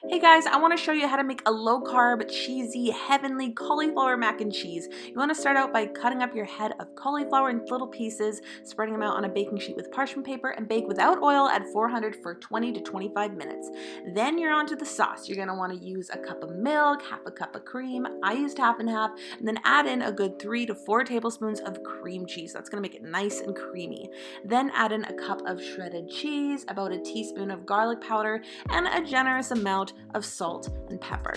Hey guys, I want to show you how to make a low-carb, cheesy, heavenly cauliflower mac and cheese. You want to start out by cutting up your head of cauliflower into little pieces, spreading them out on a baking sheet with parchment paper, and bake without oil at 400 for 20 to 25 minutes. Then you're on to the sauce. You're going to want to use a cup of milk, half a cup of cream. I used half and half, and then add in a good 3 to 4 tablespoons of cream cheese. That's going to make it nice and creamy. Then add in a cup of shredded cheese, about a teaspoon of garlic powder, and a generous amount of salt and pepper.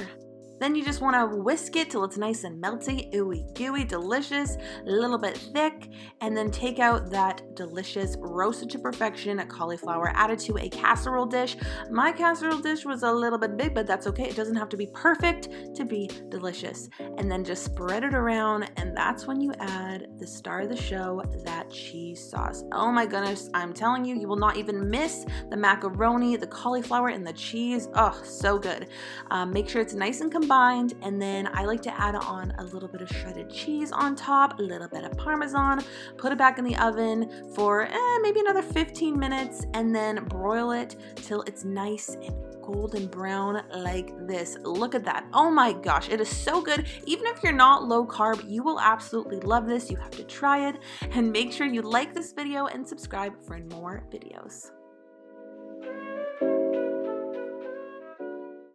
Then you just want to whisk it till it's nice and melty, ooey gooey, delicious, a little bit thick, and then take out that delicious roasted to perfection cauliflower, add it to a casserole dish. My casserole dish was a little bit big, but that's okay. It doesn't have to be perfect to be delicious. And then just spread it around, and that's when you add the star of the show, that cheese sauce. Oh my goodness, I'm telling you, you will not even miss the macaroni, the cauliflower, and the cheese. Oh, so good. Make sure it's nice and combined. And then I like to add on a little bit of shredded cheese on top, a little bit of Parmesan, put it back in the oven for maybe another 15 minutes, and then broil it till it's nice and golden brown like this. Look at that. Oh my gosh, it is so good. Even if you're not low carb, you will absolutely love this. You have to try it, and make sure you like this video and subscribe for more videos.